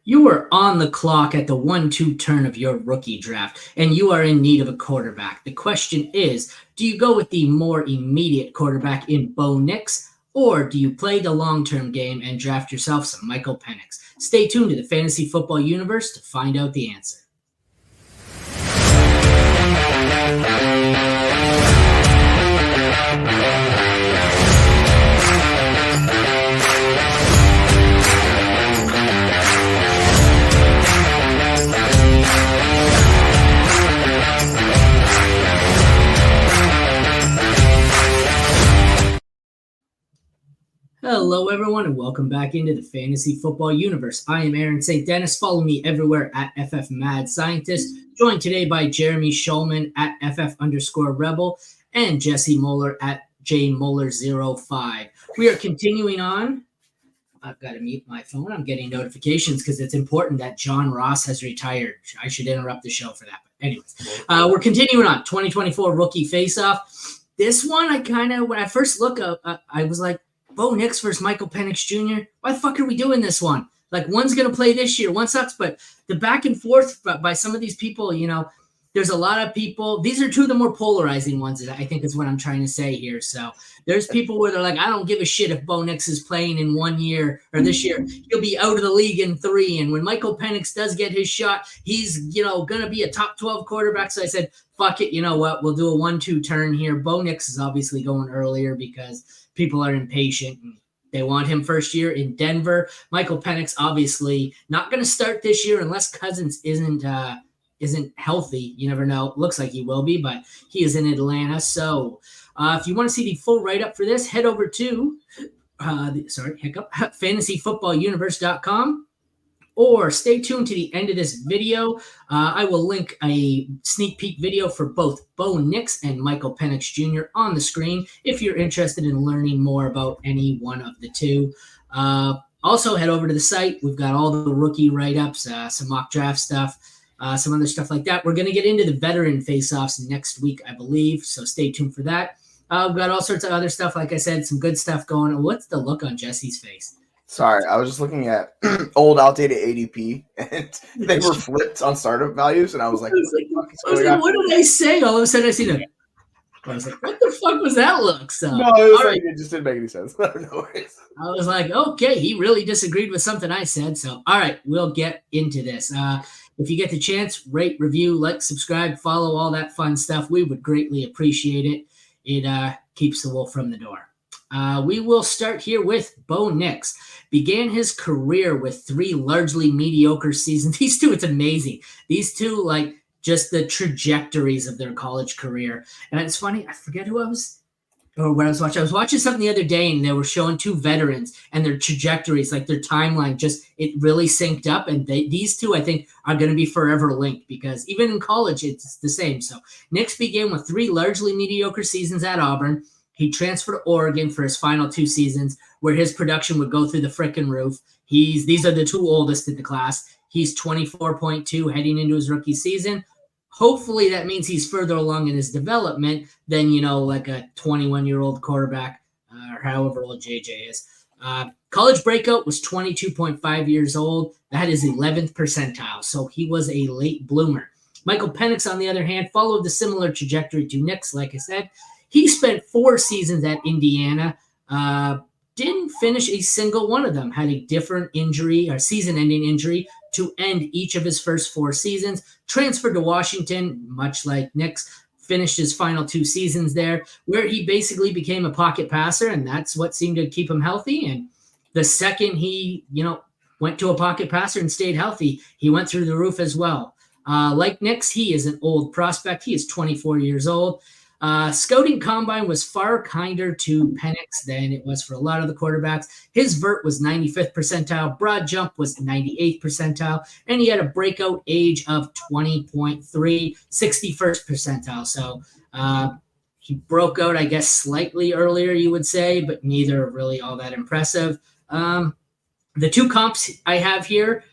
You are on the clock at the 1-2 turn of your rookie draft, and you are in need of a quarterback. The question is, do you go with the more immediate quarterback in Bo Nix, or do you play the long-term game and draft yourself some Michael Penix? Stay tuned to the Fantasy Football Universe to find out the answer. Hello, everyone, and welcome back into the Fantasy Football Universe. I am Aaron St. Dennis. Follow me everywhere at FF Mad Scientist. Joined today by Jeremy Schulman at FF_Rebel and Jesse Moeller at JMoeller05. We are continuing on. I've got to mute my phone. I'm getting notifications because it's important that John Ross has retired. I should interrupt the show for that. But anyways, we're continuing on 2024 Rookie Faceoff. This one, when I first look up, I was like, Bo Nix versus Michael Penix Jr. Why the fuck are we doing this one? Like, one's going to play this year, one sucks, but the back and forth by some of these people, there's a lot of people. These are two of the more polarizing ones, I think is what I'm trying to say here. So there's people where they're like, I don't give a shit if Bo Nix is playing in 1 year or this year. He'll be out of the league in 3. And when Michael Penix does get his shot, he's, going to be a top 12 quarterback. So I said, fuck it. You know what? We'll do a 1-2 turn here. Bo Nix is obviously going earlier because people are impatient and they want him first year in Denver. Michael Penix obviously not going to start this year unless Cousins isn't healthy. You never know. It looks like he will be, but he is in Atlanta. So if you want to see the full write-up for this, head over to fantasyfootballuniverse.com. Or stay tuned to the end of this video. I will link a sneak peek video for both Bo Nix and Michael Penix Jr. on the screen if you're interested in learning more about any one of the two. Also, head over to the site. We've got all the rookie write-ups, some mock draft stuff, some other stuff like that. We're going to get into the veteran face-offs next week, I believe, so stay tuned for that. We've got all sorts of other stuff. Like I said, some good stuff going on. What's the look on Jesse's face? Sorry, I was just looking at old outdated ADP, and they were flipped on startup values, and I was like, what did I say? All of a sudden, I see that. I was like, what the fuck was that look? So, no, it just didn't make any sense. No worries. I was like, okay, he really disagreed with something I said. So, all right, we'll get into this. If you get the chance, rate, review, like, subscribe, follow, all that fun stuff. We would greatly appreciate it. It keeps the wolf from the door. We will start here with Bo Nix. Began his career with 3 largely mediocre seasons. These two, it's amazing. These two, like, just the trajectories of their college career. And it's funny, I forget who I was, or what I was watching. I was watching something the other day, and they were showing 2 veterans and their trajectories, like their timeline, it really synced up. And these two, I think, are going to be forever linked because even in college, it's the same. So Nix began with 3 largely mediocre seasons at Auburn. He transferred to Oregon for his final 2 seasons, where his production would go through the frickin' roof. These are the 2 oldest in the class. He's 24.2 heading into his rookie season. Hopefully that means he's further along in his development than, like a 21-year-old quarterback or however old JJ is. College breakout was 22.5 years old. That is 11th percentile, so he was a late bloomer. Michael Penix, on the other hand, followed the similar trajectory to Nix, like I said. He spent 4 seasons at Indiana, didn't finish a single one of them, had a different injury or season-ending injury to end each of his first 4 seasons, transferred to Washington, much like Nix, finished his final 2 seasons there, where he basically became a pocket passer, and that's what seemed to keep him healthy. And the second he, went to a pocket passer and stayed healthy, he went through the roof as well. Like Nix, he is an old prospect. He is 24 years old. Scouting combine was far kinder to Penix than it was for a lot of the quarterbacks. His vert was 95th percentile, broad jump was 98th percentile, and he had a breakout age of 20.3, 61st percentile. So he broke out, I guess, slightly earlier, you would say, but neither really all that impressive. The 2 comps I have here,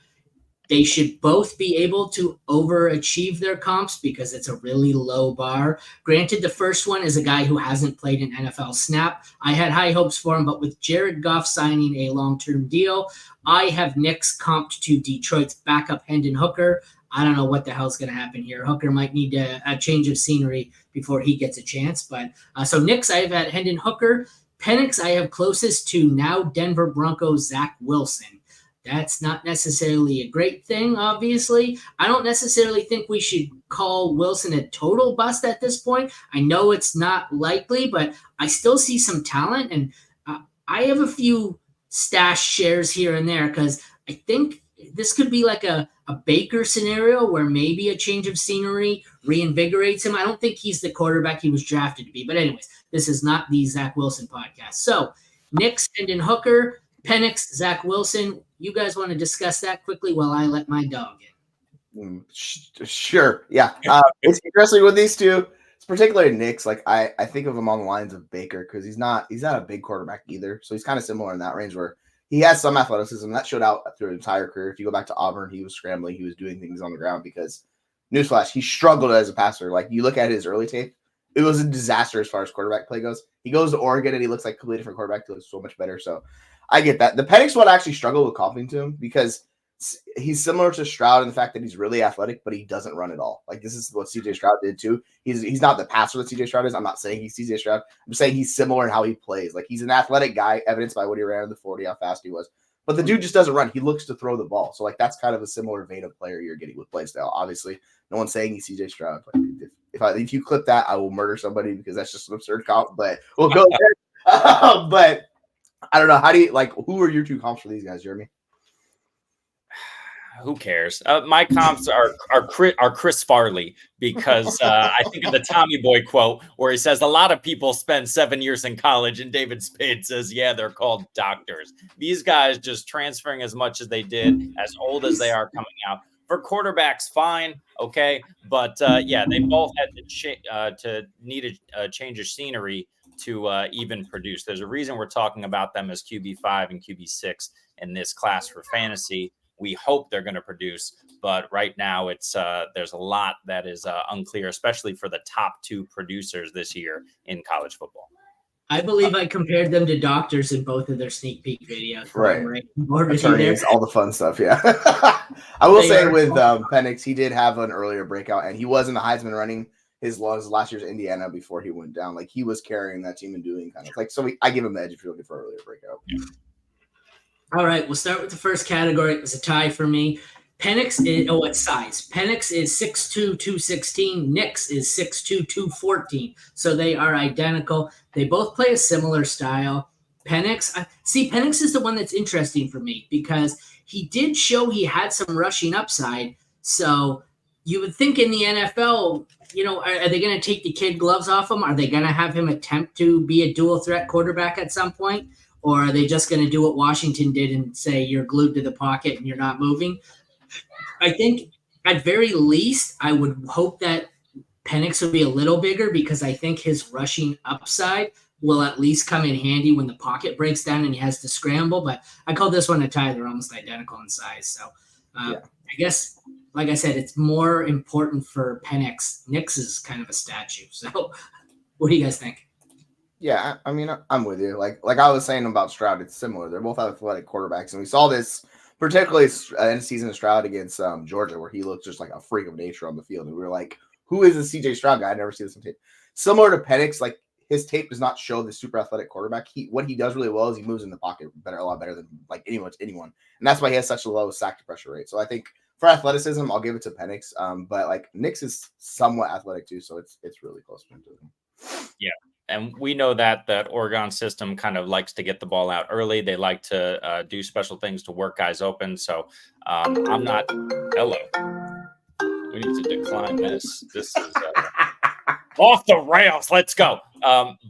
They should both be able to overachieve their comps because it's a really low bar. Granted, the first one is a guy who hasn't played an NFL snap. I had high hopes for him, but with Jared Goff signing a long-term deal, I have Knicks comped to Detroit's backup Hendon Hooker. I don't know what the hell's going to happen here. Hooker might need a change of scenery before he gets a chance. But so Knicks, I have at Hendon Hooker. Penix, I have closest to now Denver Broncos Zach Wilson. That's not necessarily a great thing, obviously. I don't necessarily think we should call Wilson a total bust at this point. I know it's not likely, but I still see some talent, and I have a few stash shares here and there because I think this could be like a Baker scenario where maybe a change of scenery reinvigorates him. I don't think he's the quarterback he was drafted to be. But anyways, this is not the Zach Wilson podcast. So Knicks, Hendon Hooker, Penix, Zach Wilson. You guys want to discuss that quickly while I let my dog in? Sure. Yeah. It's interesting with these two. It's particularly Knicks. Like I think of him on the lines of Baker because he's not a big quarterback either. So he's kind of similar in that range where he has some athleticism that showed out through his entire career. If you go back to Auburn, he was scrambling, he was doing things on the ground because newsflash, he struggled as a passer. Like you look at his early tape, it was a disaster as far as quarterback play goes. He goes to Oregon and he looks like a completely different quarterback. He looks so much better. So I get that. The Penix one actually struggled with copying to him because he's similar to Stroud in the fact that he's really athletic, but he doesn't run at all. Like this is what CJ Stroud did too. He's not the passer that CJ Stroud is. I'm not saying he's CJ Stroud. I'm saying he's similar in how he plays. Like he's an athletic guy, evidenced by what he ran in the 40, how fast he was. But the dude just doesn't run. He looks to throw the ball. So like that's kind of a similar vein of player you're getting with play style. Obviously, no one's saying he's CJ Stroud. Like if you clip that, I will murder somebody because that's just an absurd comp. But we'll go there. But I don't know. How do you like? Who are your two comps for these guys, Jeremy? Who cares? My comps are Chris Farley because I think of the Tommy Boy quote where he says a lot of people spend 7 years in college, and David Spade says, "Yeah, they're called doctors." These guys just transferring as much as they did, as old as they are coming out. For quarterbacks, fine, okay, but yeah, they both had to need a change of scenery to even produce. There's a reason we're talking about them as QB5 and QB6 in this class for fantasy. We hope they're going to produce, but right now it's there's a lot that is unclear, especially for the top two producers this year in college football. I believe I compared them to doctors in both of their sneak peek videos. Right. Attorneys, all the fun stuff, yeah. I will say with Penix, he did have an earlier breakout, and he was in the Heisman running his last year's Indiana before he went down. Like he was carrying that team and doing kind of like, so I give him the edge if you're looking for an earlier breakout. Yeah. All right, we'll start with the first category. It was a tie for me. Penix is, what size? Penix is 6'2", 216. Knicks is 6'2", 214. So they are identical. They both play a similar style. Penix is the one that's interesting for me because he did show he had some rushing upside. So you would think in the NFL, are they going to take the kid gloves off him? Are they going to have him attempt to be a dual threat quarterback at some point? Or are they just going to do what Washington did and say you're glued to the pocket and you're not moving? I think at very least, I would hope that Penix would be a little bigger because I think his rushing upside will at least come in handy when the pocket breaks down and he has to scramble. But I call this one a tie. They're almost identical in size. So I guess, like I said, it's more important for Penix. Knicks is kind of a statue. So what do you guys think? Yeah, I mean, I'm with you. Like I was saying about Stroud, it's similar. They're both athletic quarterbacks, and we saw this particularly in season of Stroud against Georgia, where he looked just like a freak of nature on the field, and we were like, "Who is this CJ Stroud guy? I never see this on tape." Similar to Penix, like his tape does not show the super athletic quarterback. What he does really well is he moves in the pocket a lot better than like anyone, and that's why he has such a low sack to pressure rate. So I think for athleticism, I'll give it to Penix. But like Knicks is somewhat athletic too, so it's really close to him. Yeah. And we know that Oregon system kind of likes to get the ball out early. They like to do special things to work guys open. So I'm not. Hello. We need to decline this. This is off the rails. Let's go.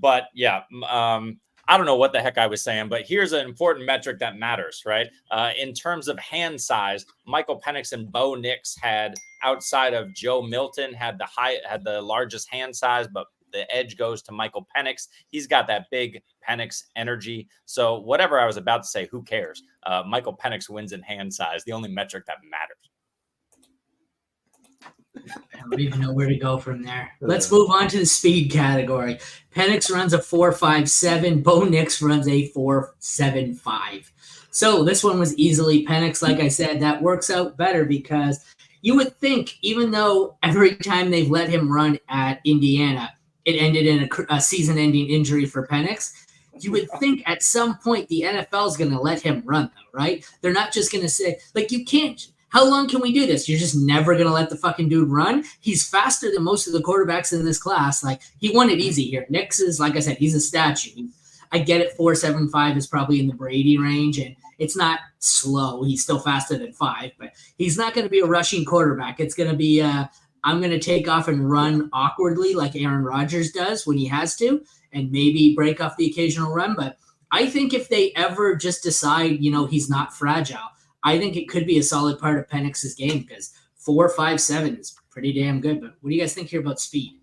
But yeah, I don't know what the heck I was saying, but here's an important metric that matters, right? In terms of hand size, Michael Penix and Bo Nix had, outside of Joe Milton, had the largest hand size, but the edge goes to Michael Penix. He's got that big Penix energy. So whatever I was about to say, who cares? Michael Penix wins in hand size, the only metric that matters. I don't even know where to go from there. Let's move on to the speed category. Penix runs a 4.57. Bo Nix runs a 4.75. So this one was easily Penix. Like I said, that works out better because you would think, even though every time they've let him run at Indiana, it ended in a season-ending injury for Penix, you would think at some point the NFL is going to let him run, though, right? They're not just going to say, like, you can't. How long can we do this? You're just never going to let the fucking dude run? He's faster than most of the quarterbacks in this class. Like, he won it easy here. Nix is, like I said, he's a statue. I get it, 4.75 is probably in the Brady range, and it's not slow. He's still faster than 5, but he's not going to be a rushing quarterback. It's going to be, I'm going to take off and run awkwardly like Aaron Rodgers does when he has to, and maybe break off the occasional run. But I think if they ever just decide, he's not fragile, I think it could be a solid part of Penix's game because 4.57 is pretty damn good. But what do you guys think here about speed?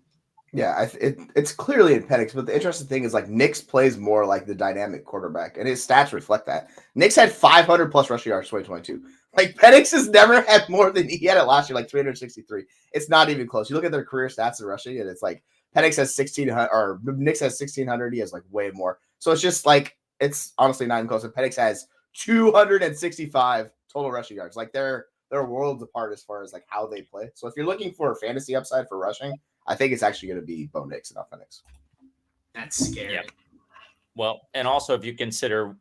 Yeah, it's clearly in Penix, but the interesting thing is like Nix plays more like the dynamic quarterback, and his stats reflect that. Nix had 500 plus rushing yards 2022. Like Penix has never had more than he had it last year, like 363. It's not even close. You look at their career stats in rushing, and it's like Penix has 1,600, or Nix has 1,600. He has like way more. So it's just like it's honestly not even close. And Penix has 265 total rushing yards. Like they're worlds apart as far as like how they play. So if you're looking for a fantasy upside for rushing, I think it's actually going to be Bo Nix and not Penix. That's scary. Yeah. Well, and also if you consider,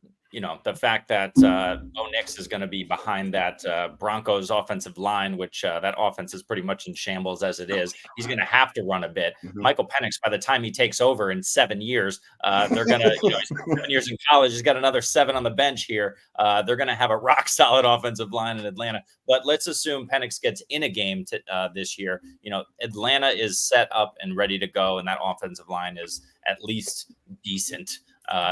the fact that Bo Nix is going to be behind that Broncos offensive line, which that offense is pretty much in shambles as it is. He's going to have to run a bit. Mm-hmm. Michael Penix, by the time he takes over in 7 years, they're going to, he's 7 years in college. He's got another 7 on the bench here. They're going to have a rock solid offensive line in Atlanta. But let's assume Penix gets in a game this year. Atlanta is set up and ready to go, and that offensive line is at least decent.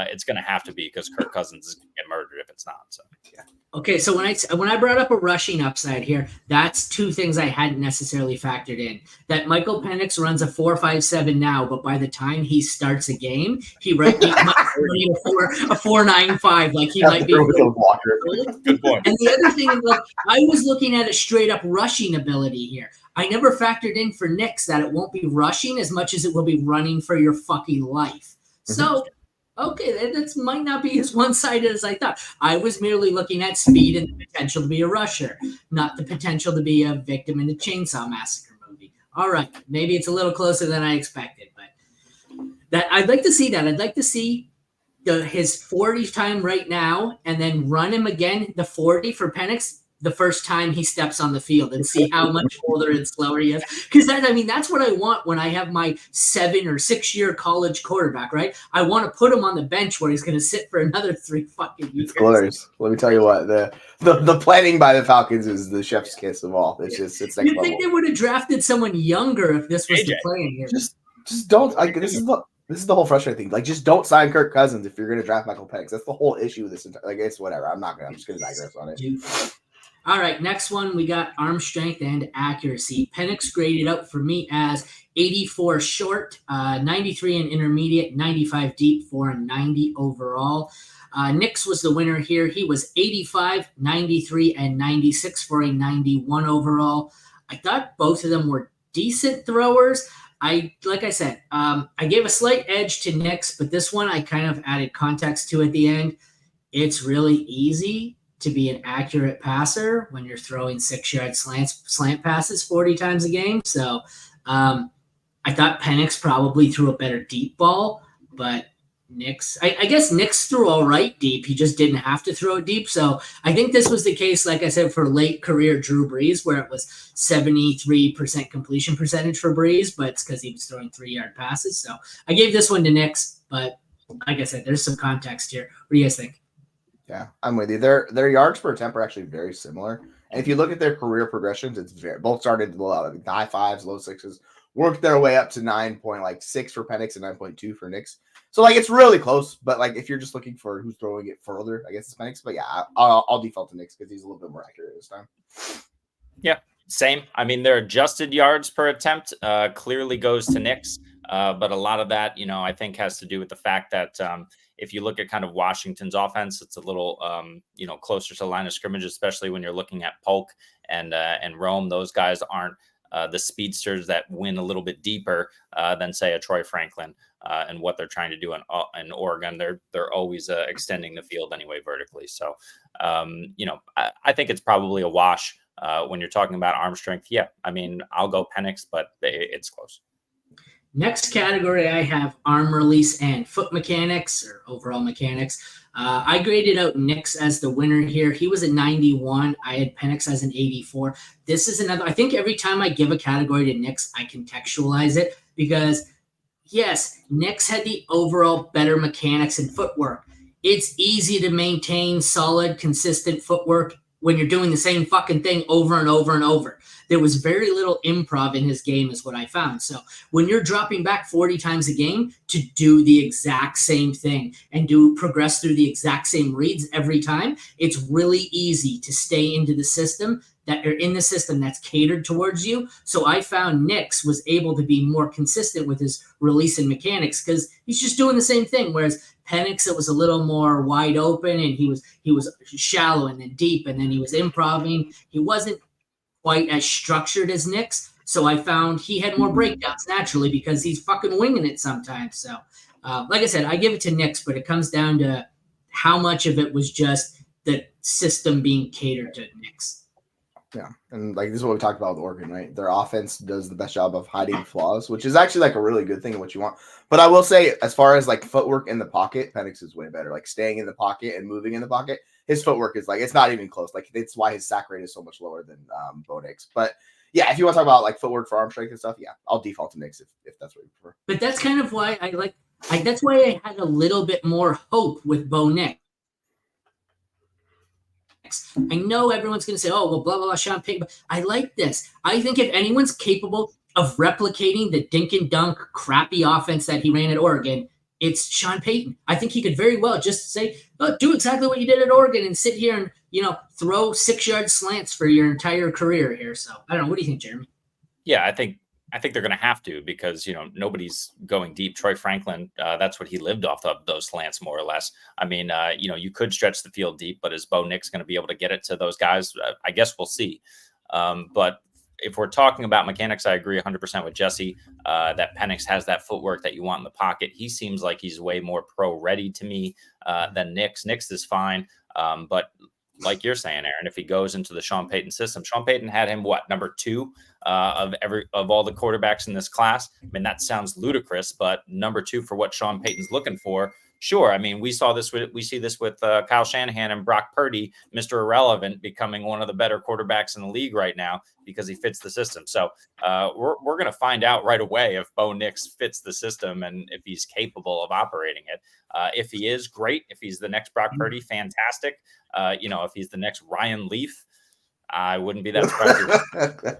It's going to have to be because Kirk Cousins is going to get murdered if it's not. So, yeah. Okay, so when I brought up a rushing upside here, that's two things I hadn't necessarily factored in. That Michael Penix runs a 4.57 now, but by the time he starts a game, he might be a 4.95. Like he might be. Good point. And the other thing is, like, I was looking at a straight up rushing ability here. I never factored in for Nix that it won't be rushing as much as it will be running for your fucking life. So. Okay, that might not be as one-sided as I thought. I was merely looking at speed and the potential to be a rusher, not the potential to be a victim in a Chainsaw Massacre movie. All right, maybe it's a little closer than I expected, but that I'd like to see that. I'd like to see his 40 time right now and then run him again, the 40 for Penix, the first time he steps on the field and see how much older and slower he is. Because that's what I want when I have my 7 or 6 year college quarterback, right? I want to put him on the bench where he's going to sit for another 3 fucking years. It's glorious. Let me tell you what, the planning by the Falcons is the chef's kiss of all. It's just it's next level. You think they would have drafted someone younger if this was the plan here? Just don't. Like this is the whole frustrating thing. Like, just don't sign Kirk Cousins if you're going to draft Michael Penix. That's the whole issue with this. Like, it's whatever. I'm just going to digress on it. All right, next one, we got arm strength and accuracy. Penix graded out for me as 84 short, 93 in intermediate, 95 deep for a 90 overall. Nix was the winner here. He was 85, 93, and 96 for a 91 overall. I thought both of them were decent throwers. Like I said, I gave a slight edge to Nix, but this one I kind of added context to at the end. It's really easy to be an accurate passer when you're throwing 6-yard slant passes 40 times a game. So I thought Penix probably threw a better deep ball, but Nix, I guess Nix threw all right deep. He just didn't have to throw it deep. So I think this was the case, like I said, for late career Drew Brees, where it was 73% completion percentage for Brees, but it's because he was throwing 3-yard passes. So I gave this one to Nix, but like I said, there's some context here. What do you guys think? Yeah, I'm with you. Their yards per attempt are actually very similar. And if you look at their career progressions, it's both started high 5s, low 6s, worked their way up to 9.6 for Penix and 9.2 for Nix. So like it's really close. But like if you're just looking for who's throwing it further, I guess it's Penix. But yeah, I'll default to Nix because he's a little bit more accurate this time. Yeah, same. I mean, their adjusted yards per attempt clearly goes to Nix. But a lot of that, I think has to do with the fact that if you look at kind of Washington's offense, it's a little, closer to the line of scrimmage, especially when you're looking at Polk and Rome. Those guys aren't the speedsters that win a little bit deeper than say a Troy Franklin and what they're trying to do in Oregon. They're always extending the field anyway vertically. So I think it's probably a wash when you're talking about arm strength. Yeah, I mean, I'll go Penix, but it's close. Next category, I have arm release and foot mechanics or overall mechanics. I graded out Nix as the winner here. He was a 91. I had Penix as an 84. This is another, I think every time I give a category to Nix, I contextualize it because, yes, Nix had the overall better mechanics and footwork. It's easy to maintain solid, consistent footwork when you're doing the same fucking thing over and over and over. There was very little improv in his game is what I found. So when you're dropping back 40 times a game to do the exact same thing and progress through the exact same reads every time, it's really easy to stay into the system that's catered towards you. So I found Nix was able to be more consistent with his release and mechanics because he's just doing the same thing. Whereas Penix, it was a little more wide open and he was shallow and then deep and then he was improvising. He wasn't quite as structured as Nix. So I found he had more breakdowns naturally because he's fucking winging it sometimes. So like I said, I give it to Nix, but it comes down to how much of it was just the system being catered to Nix. Yeah, and like this is what we talked about with Oregon, right? Their offense does the best job of hiding flaws, which is actually like a really good thing and what you want. But I will say, as far as like footwork in the pocket, Penix is way better. Like staying in the pocket and moving in the pocket, his footwork is like it's not even close. Like it's why his sack rate is so much lower than Bo Nix. But yeah, if you want to talk about like footwork for arm strength and stuff, yeah, I'll default to Nix if that's what you prefer. But that's kind of why that's why I had a little bit more hope with Bo Nix. I know everyone's going to say, oh, well, blah, blah, blah, Sean Payton. But I like this. I think if anyone's capable of replicating the dink and dunk crappy offense that he ran at Oregon, it's Sean Payton. I think he could very well just say, oh, do exactly what you did at Oregon and sit here and, throw 6-yard slants for your entire career here. So I don't know. What do you think, Jeremy? Yeah, I think they're going to have to because, nobody's going deep. Troy Franklin, that's what he lived off of, those slants more or less. I mean, you could stretch the field deep, but is Bo Nix going to be able to get it to those guys? I guess we'll see. But if we're talking about mechanics, I agree 100% with Jesse that Penix has that footwork that you want in the pocket. He seems like he's way more pro ready to me than Nix. Nix is fine. But like you're saying, Aaron, if he goes into the Sean Payton system, Sean Payton had him number 2 of all the quarterbacks in this class. I mean, that sounds ludicrous, but number 2 for what Sean Payton's looking for. Sure. I mean, we see this with Kyle Shanahan and Brock Purdy, Mr. Irrelevant, becoming one of the better quarterbacks in the league right now because he fits the system. So we're going to find out right away if Bo Nix fits the system and if he's capable of operating it. If he is, great. If he's the next Brock Purdy, fantastic. If he's the next Ryan Leaf, I wouldn't be that surprised.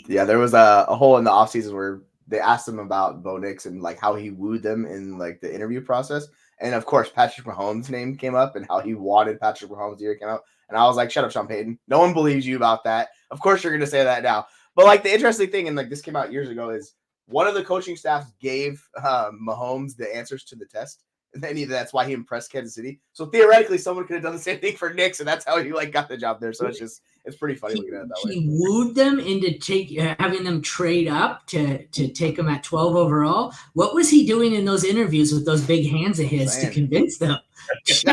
Yeah, there was a hole in the offseason where they asked him about Bo Nix and like how he wooed them in like the interview process. And of course, Patrick Mahomes' name came up and how he wanted Patrick Mahomes' year came out. And I was like, shut up, Sean Payton. No one believes you about that. Of course, you're going to say that now. But like the interesting thing, and like this came out years ago, is one of the coaching staffs gave Mahomes the answers to the test. And then that's why he impressed Kansas City. So theoretically, someone could have done the same thing for Nix, and that's how he got the job there. So it's pretty funny looking at it that way. He wooed them into having them trade up to take him at 12 overall. What was he doing in those interviews with those big hands of his to convince them? Jesus.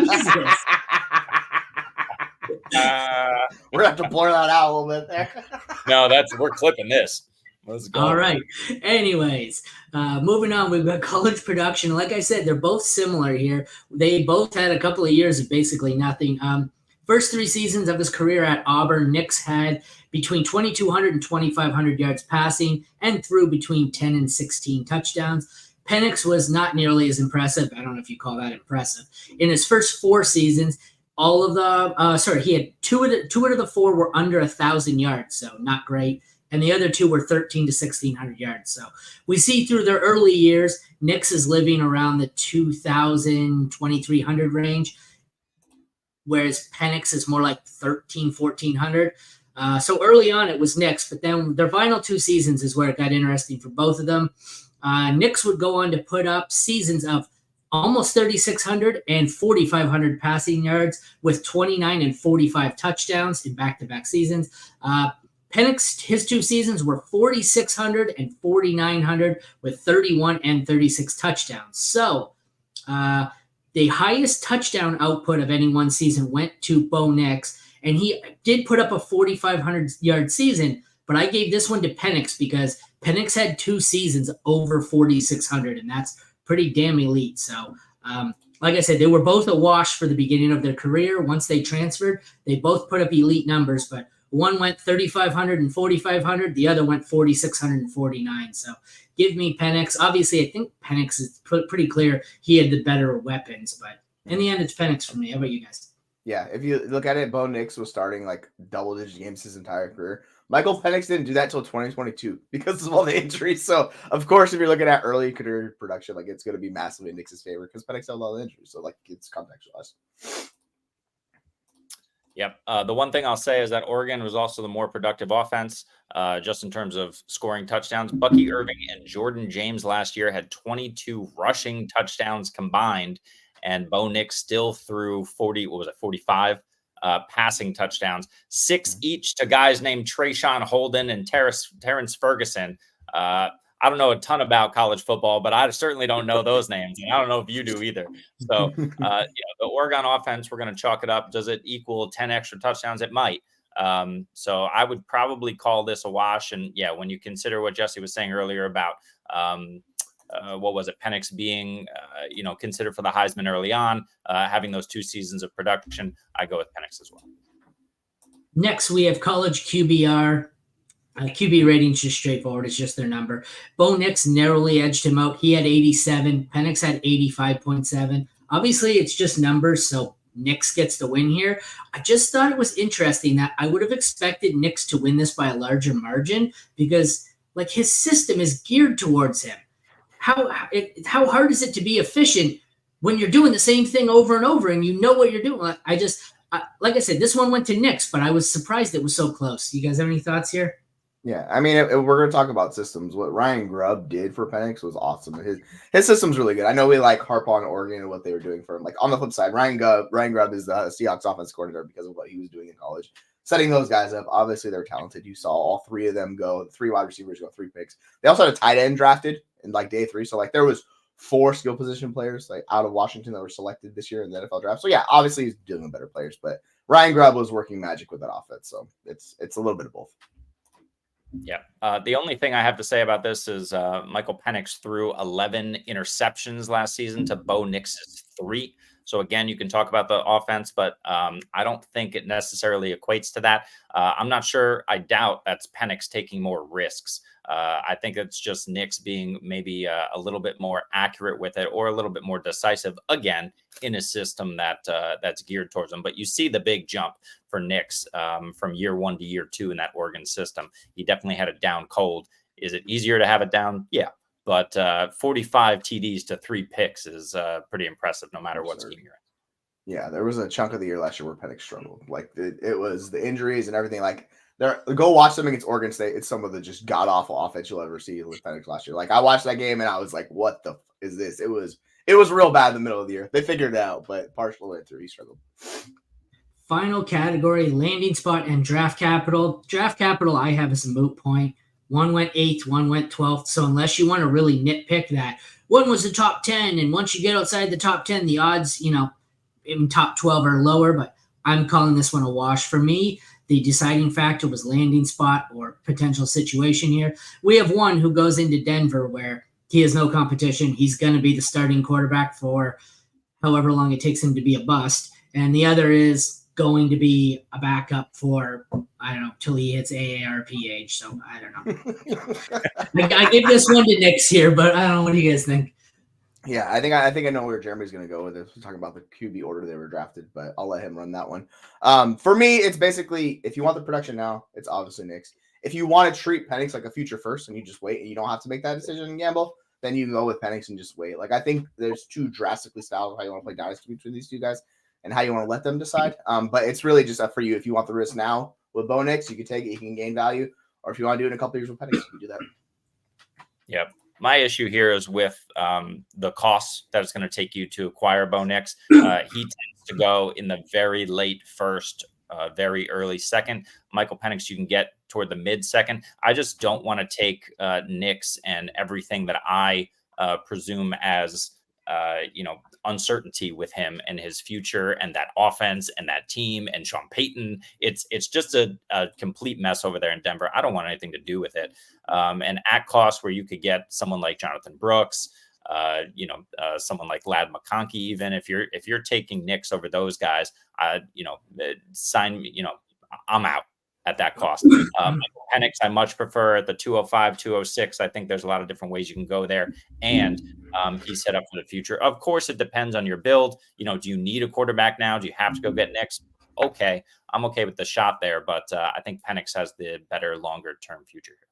We're gonna have to blur that out a little bit there. No, we're clipping this. Let's go. All right. Anyways, moving on, we've got college production. Like I said, they're both similar here. They both had a couple of years of basically nothing. First 3 seasons of his career at Auburn, Nix had between 2,200 and 2,500 yards passing and threw between 10 and 16 touchdowns. Penix was not nearly as impressive. I don't know if you call that impressive. In his first 4 seasons, he had two out of the 4 were under 1,000 yards, so not great. And the other 2 were 1,300 to 1,600 yards. So we see through their early years, Nix is living around the 2,000, 2,300 range, whereas Penix is more like 1,300, 1,400. So early on, it was Nix, but then their final 2 seasons is where it got interesting for both of them. Nix would go on to put up seasons of almost 3,600 and 4,500 passing yards with 29 and 45 touchdowns in back-to-back seasons. Penix, his 2 seasons were 4,600 and 4,900 with 31 and 36 touchdowns. So the highest touchdown output of any one season went to Bo Nix, and he did put up a 4,500-yard season, but I gave this one to Penix because Penix had 2 seasons over 4,600, and that's pretty damn elite. So, like I said, they were both a wash for the beginning of their career. Once they transferred, they both put up elite numbers, but one went 3,500 and 4,500. The other went 4,600 and 49. So give me Penix. Obviously, I think Penix is pretty clear he had the better weapons, but in the end, it's Penix for me. How about you guys? Yeah, if you look at it, Bo Nix was starting like double-digit games his entire career. Michael Penix didn't do that till 2022 because of all the injuries. So, of course, if you're looking at early career production, like it's going to be massively in Nix's favor because Penix had a lot of injuries. So, like, it's contextualized. Yep. The one thing I'll say is that Oregon was also the more productive offense, just in terms of scoring touchdowns. Bucky Irving and Jordan James last year had 22 rushing touchdowns combined, and Bo Nix still threw 45 passing touchdowns, 6 each to guys named Trayshawn Holden and Terrence Ferguson. I don't know a ton about college football, but I certainly don't know those names. And I don't know if you do either. So, the Oregon offense, we're going to chalk it up. Does it equal 10 extra touchdowns? It might. So I would probably call this a wash. And yeah, when you consider what Jesse was saying earlier about, what was it? Penix being, considered for the Heisman early on, having those 2 seasons of production, I go with Penix as well. Next, we have college QBR. QB rating is just straightforward. It's just their number. Bo Nix narrowly edged him out. He had 87. Penix had 85.7. Obviously, it's just numbers, so Nix gets the win here. I just thought it was interesting that I would have expected Nix to win this by a larger margin because, like, his system is geared towards him. How hard is it to be efficient when you're doing the same thing over and over and you know what you're doing? Like I said, this one went to Nix, but I was surprised it was so close. You guys have any thoughts here? Yeah, I mean, if we're going to talk about systems, what Ryan Grubb did for Penix was awesome. His system's really good. I know we harp on Oregon and what they were doing for him. Like, on the flip side, Ryan Grubb is the Seahawks offense coordinator because of what he was doing in college. Setting those guys up, obviously they're talented. You saw all 3 of them go, 3 wide receivers go, 3 picks. They also had a tight end drafted in day 3. So there was 4 skill position players out of Washington that were selected this year in the NFL draft. So yeah, obviously he's dealing with better players, but Ryan Grubb was working magic with that offense. So it's a little bit of both. Yeah. The only thing I have to say about this is Michael Penix threw 11 interceptions last season to Bo Nix's 3. So again, you can talk about the offense, but I don't think it necessarily equates to that. I'm not sure. I doubt that's Penix taking more risks. I think it's just Nix being maybe a little bit more accurate with it or a little bit more decisive, again, in a system that's geared towards him. But you see the big jump for Nix from year 1 to year 2 in that Oregon system. He definitely had it down cold. Is it easier to have it down? Yeah. But 45 TDs to 3 picks is pretty impressive no matter what scheme you're in. Yeah, there was a chunk of the year last year where Penix struggled. It was the injuries and everything. Go watch them against Oregon State. It's some of the just god-awful offense you'll ever see with Penix last year. I watched that game and I was like, what the is this? It was real bad in the middle of the year. They figured it out, but partial way through, he struggled. Final category, landing spot and draft capital. Draft capital I have as a moot point. One went 8th, one went 12th. So unless you want to really nitpick that, one was the top 10, and once you get outside the top 10, the odds, in top 12 are lower, but I'm calling this one a wash. For me, the deciding factor was landing spot or potential situation here. We have one who goes into Denver where he has no competition. He's going to be the starting quarterback for however long it takes him to be a bust. And the other is going to be a backup for, I don't know, till he hits AARP age. So I don't know. I give this one to Nix here, but I don't know. What do you guys think? Yeah, I think I know where Jeremy's going to go with this. We're talking about the QB order they were drafted, but I'll let him run that one. For me, it's basically, if you want the production now, it's obviously Nix. If you want to treat Penix like a future first and you just wait and you don't have to make that decision and gamble, then you can go with Penix and just wait. I think there's 2 drastically styles of how you want to play dynasty between these 2 guys and how you want to let them decide. But it's really just up for you. If you want the risk now with Bo Nix, you can take it, you can gain value. Or if you want to do it in a couple of years with Penix, you can do that. Yep. My issue here is with the costs that it's going to take you to acquire Bo Nix. He tends to go in the very late first very early second. Michael Penix you can get toward the mid second. I just don't want to take Nix and everything that I presume as uncertainty with him and his future and that offense and that team and Sean Payton. It's just a complete mess over there in Denver. I don't want anything to do with it. And at cost where you could get someone like Jonathan Brooks, someone like Lad McConkey, even if you're taking Nix over those guys, sign me, I'm out at that cost. Penix, I much prefer at the 205, 206. I think there's a lot of different ways you can go there. And he's set up for the future. Of course, it depends on your build. Do you need a quarterback now? Do you have to go get Nix? Okay. I'm okay with the shot there, but I think Penix has the better longer term future here.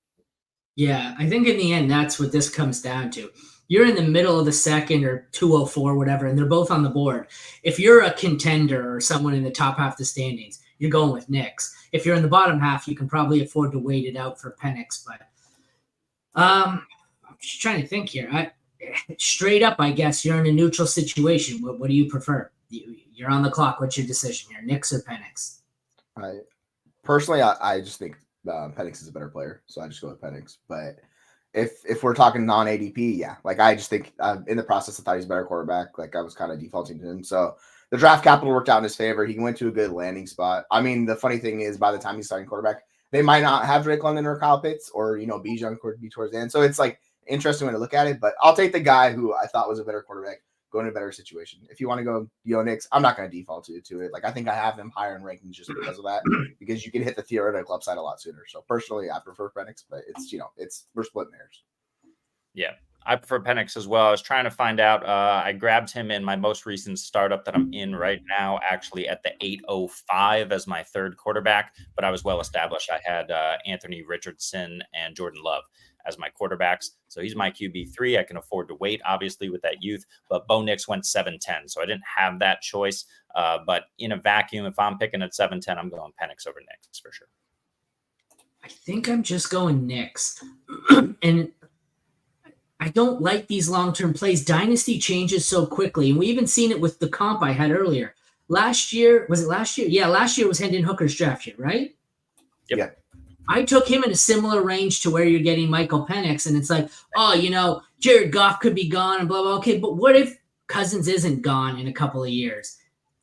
Yeah, I think in the end, that's what this comes down to. You're in the middle of the second or 204, whatever, and they're both on the board. If you're a contender or someone in the top half of the standings, you're going with Nix. If you're in the bottom half, you can probably afford to wait it out for Penix. But I'm just trying to think here. Straight up, I guess you're in a neutral situation. What do you prefer? You're on the clock. What's your decision here, Nix or Penix? Personally, I just think Penix is a better player, so I just go with Penix. But if we're talking non-ADP, yeah, I just think in the process I thought he's a better quarterback. I was kind of defaulting to him. So the draft capital worked out in his favor. He went to a good landing spot. I mean, the funny thing is, by the time he's starting quarterback, they might not have Drake London or Kyle Pitts, or Bijan could be towards the end. So it's interesting way to look at it. But I'll take the guy who I thought was a better quarterback, go in a better situation. If you want to go Nix, I'm not going to default to it. I think I have him higher in rankings just because of that, because you can hit the theoretical upside a lot sooner. So personally, I prefer Penix, but we're splitting hairs. Yeah, I prefer Penix as well. I was trying to find out. I grabbed him in my most recent startup that I'm in right now, actually at the 805 as my third quarterback, but I was well established. I had Anthony Richardson and Jordan Love as my quarterbacks. So he's my QB3. I can afford to wait, obviously, with that youth. But Bo Nix went 7-10, so I didn't have that choice. But in a vacuum, if I'm picking at 7-10, I'm going Penix over Nix for sure. I think I'm just going Nix. And I don't like these long-term plays. Dynasty changes so quickly. And we even seen it with the comp I had earlier. Last year, was it last year? Yeah, last year was Hendon Hooker's draft year, right? Yep. Yeah. I took him in a similar range to where you're getting Michael Penix, and it's Jared Goff could be gone and blah, blah. Okay, but what if Cousins isn't gone in a couple of years?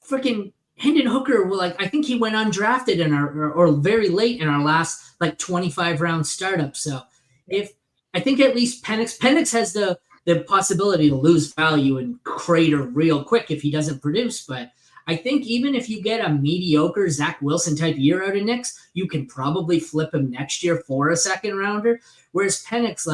Freaking Hendon Hooker, I think he went undrafted in or very late in our last 25 round startup. So I think at least Penix has the possibility to lose value and crater real quick if he doesn't produce, but I think even if you get a mediocre Zach Wilson type year out of Nix, you can probably flip him next year for a second rounder. Whereas Penix,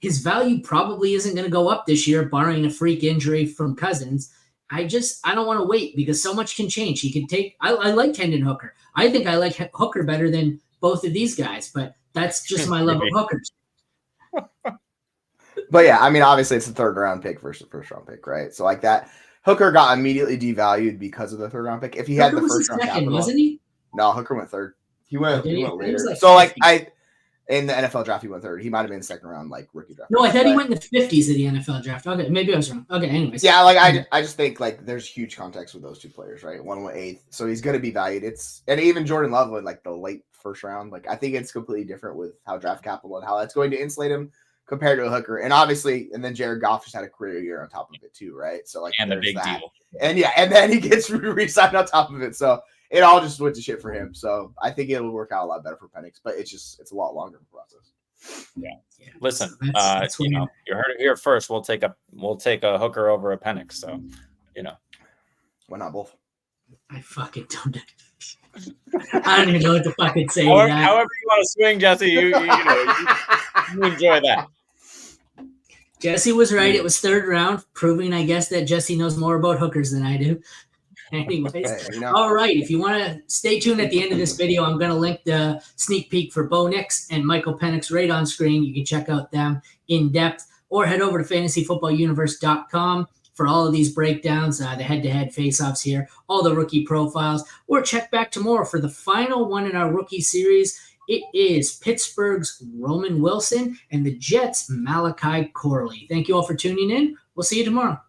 his value probably isn't going to go up this year, barring a freak injury from Cousins. I don't want to wait because so much can change. He can take. I like Hendon Hooker. I think I like Hooker better than both of these guys, but that's just my love of Hookers. But yeah, I mean, obviously it's a third round pick versus first round pick, right? So that. Hooker got immediately devalued because of the third round pick. If he had the first round capital, wasn't he? No, Hooker went third. He went later. In the NFL draft, he went third. He might have been second round, rookie draft. No, I thought he went in the 50s of the NFL draft. Okay, maybe I was wrong. Okay, anyways. Yeah, I just think there's huge context with those two players, right? One went 8th, so he's going to be valued. And even Jordan Love went the late first round. I think it's completely different with how draft capital and how that's going to insulate him compared to a Hooker. And obviously, and then Jared Goff just had a career year on top of it too, right? So and the big that. deal. And yeah, and then he gets re-signed on top of it. So it all just went to shit for him. So I think it'll work out a lot better for Penix, but it's a lot longer of a process. Yeah. Listen, that's you heard it here first. We'll take a Hooker over a Penix. So, why not both? I fucking don't. I don't even know what to fucking say. However you want to swing, Jesse, you enjoy that. Jesse was right. It was third round, proving, I guess, that Jesse knows more about hookers than I do. Anyways, all right. If you want to stay tuned at the end of this video, I'm going to link the sneak peek for Bo Nix and Michael Penix right on screen. You can check out them in depth, or head over to fantasyfootballuniverse.com for all of these breakdowns, the head-to-head face-offs here, all the rookie profiles, or check back tomorrow for the final one in our rookie series. It is Pittsburgh's Roman Wilson and the Jets' Malachi Corley. Thank you all for tuning in. We'll see you tomorrow.